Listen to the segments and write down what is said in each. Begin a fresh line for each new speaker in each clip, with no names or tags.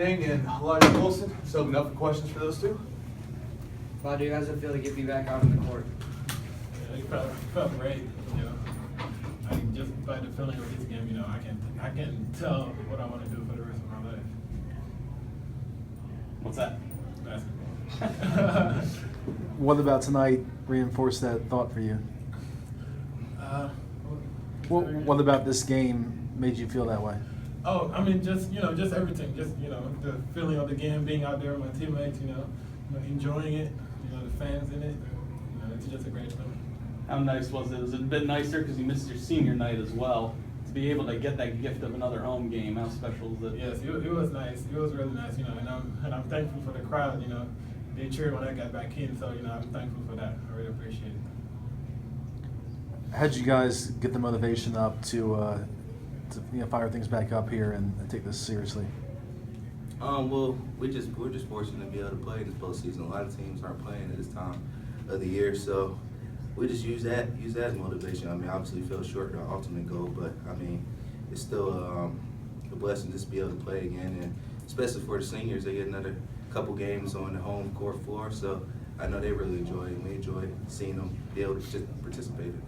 Ding and Elijah Wilson. So open up for questions for those two.
How do you guys feel to get me back out on the court?
Yeah, it felt great. You know, I just by the feeling of this game, you know, I can tell what I want to do for the rest of my life.
What's that?
Basketball.
What about tonight reinforced that thought for you? What about this game made you feel that way?
Oh, I mean, just everything. Just the feeling of the game, being out there with my teammates. Enjoying it. The fans in it. It's just a great feeling.
How nice was it? Was it a bit nicer because you missed your senior night as well? To be able to get that gift of another home game, how special is it?
Yes, it was nice. It was really nice. And I'm thankful for the crowd. They cheered when I got back in, so I'm thankful for that. I really appreciate it.
How'd you guys get the motivation up to fire things back up here and take this seriously?
Well, we're just fortunate to be able to play this postseason. A lot of teams aren't playing at this time of the year, so we just use that as motivation. I mean, obviously we fell short of our ultimate goal, but I mean, it's still a blessing just to be able to play again, and especially for the seniors, they get another couple games on the home court floor. So I know they really enjoy it, and we enjoy seeing them be able to just participate in it.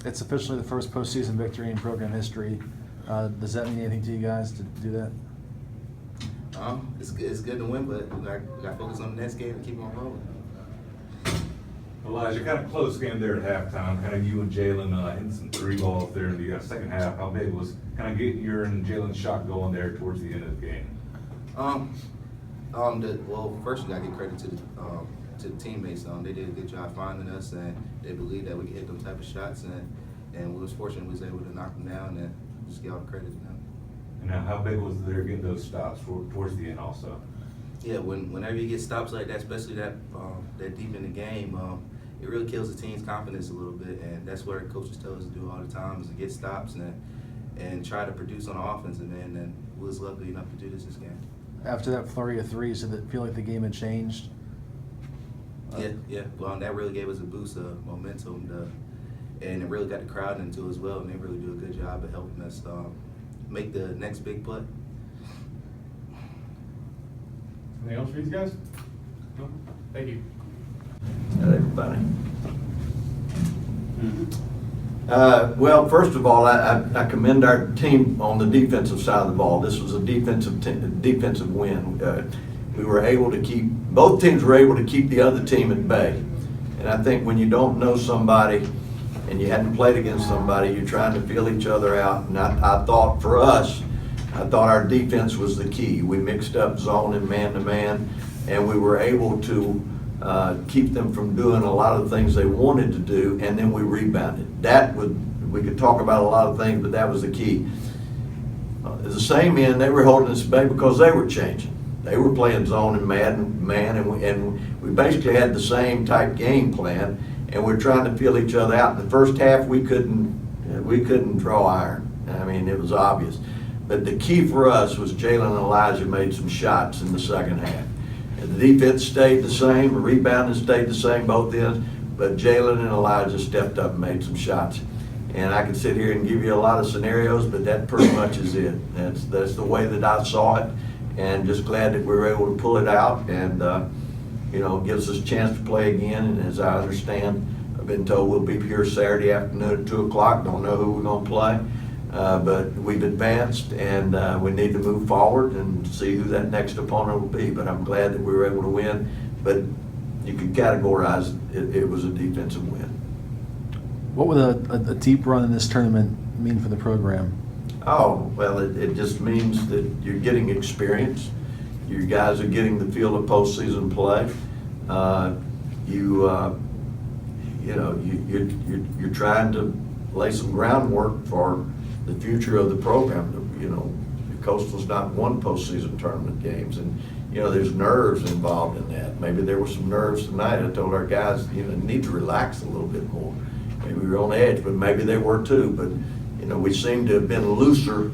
It's officially the first postseason victory in program history. Does that mean anything to you guys to do that?
It's good to win, but we got to focus on the next game and keep on rolling.
Elijah, kind of close game there at halftime. Kind of you and Jalen hitting some three balls there in the second half. How big was kind of getting your and Jalen's shot going there towards the end of the game?
Well, first we got to give credit to the teammates. They did a good job finding us, and they believed that we could hit them type of shots, and we was fortunate we was able to knock them down and just get all the credit to them.
And now, how big was there getting those stops towards the end also?
Yeah, whenever you get stops like that, especially that deep in the game, it really kills the team's confidence a little bit, and that's what our coaches tell us to do all the time is to get stops and try to produce on the offensive end, and we was lucky enough to do this game.
After that flurry of threes, did it feel like the game had changed?
Yeah. Well, that really gave us a boost of momentum, and it really got the crowd into it as well, and they really do a good job of helping us make the next big play.
Anything else for these guys? No? Thank you.
Hello, everybody. Well, first of all, I commend our team on the defensive side of the ball. This was a defensive win. We were able to both teams were able to keep the other team at bay. And I think when you don't know somebody and you hadn't played against somebody, you're trying to feel each other out. And I thought for us, our defense was the key. We mixed up zone and man-to-man, and we were able to keep them from doing a lot of the things they wanted to do, and then we rebounded. We could talk about a lot of things, but that was the key. At the same end, they were holding us back because they were changing. They were playing zone and man, and we basically had the same type game plan, and we're trying to feel each other out. In the first half, we couldn't draw iron. I mean, it was obvious. But the key for us was Jalen and Elijah made some shots in the second half. And the defense stayed the same, the rebounding stayed the same both ends, but Jalen and Elijah stepped up and made some shots. And I could sit here and give you a lot of scenarios, but that pretty much is it. That's the way that I saw it, and just glad that we were able to pull it out, and gives us a chance to play again. And as I understand, I've been told we'll be here Saturday afternoon at 2 o'clock. Don't know who we're going to play. But we've advanced, and we need to move forward and see who that next opponent will be. But I'm glad that we were able to win. But you could categorize it was a defensive win.
What would a deep run in this tournament mean for the program?
Oh, well, it just means that you're getting experience. You guys are getting the feel of postseason play. You're trying to lay some groundwork for the future of the program. The Coastal's not won postseason tournament games, and there's nerves involved in that. Maybe there were some nerves tonight. I told our guys, need to relax a little bit more. Maybe we were on edge, but maybe they were too. But we seem to have been looser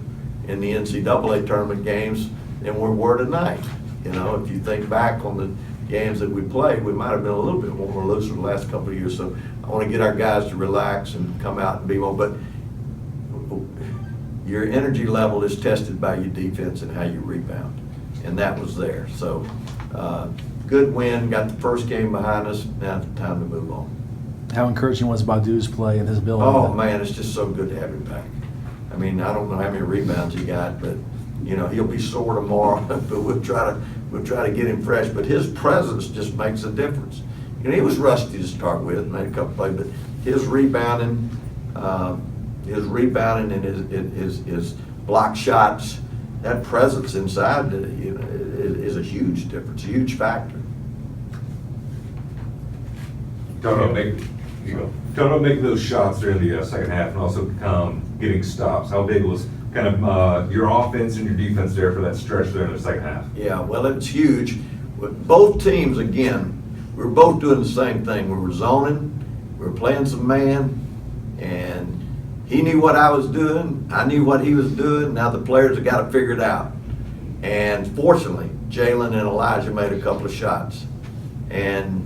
in the NCAA tournament games than we were tonight. If you think back on the games that we played, we might have been a little bit more looser the last couple of years. So I want to get our guys to relax and come out and be more. But your energy level is tested by your defense and how you rebound. and that was there. So, good win, got the first game behind us, now it's time to move on.
How encouraging was Badu's play and his ability?
Oh, man, it's just so good to have him back. I mean, I don't know how many rebounds he got, but, you know, he'll be sore tomorrow, but we'll try to get him fresh. But his presence just makes a difference. You know, he was rusty to start with, made a couple plays, but his rebounding and his block shots, that presence inside, you know, is a huge difference, a huge factor.
Talking about making those shots during the second half and also getting stops. How big was kind of your offense and your defense there for that stretch there in the second half?
Yeah, well, it was huge. With both teams, again, we were both doing the same thing. We were zoning, we were playing some man, and he knew what I was doing, I knew what he was doing. Now the players have got to figure it out. And fortunately, Jalen and Elijah made a couple of shots. And,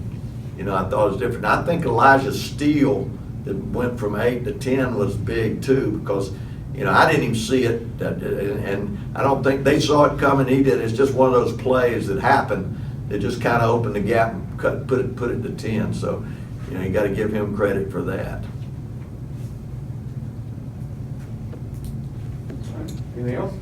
you know, I thought it was different. I think Elijah's steal that went from 8 to 10 was big too, because, you know, I didn't even see it, and I don't think they saw it coming, he did. It's just one of those plays that happened that just kind of opened the gap and put it to 10. So, you know, you got to give him credit for that.
Anything else?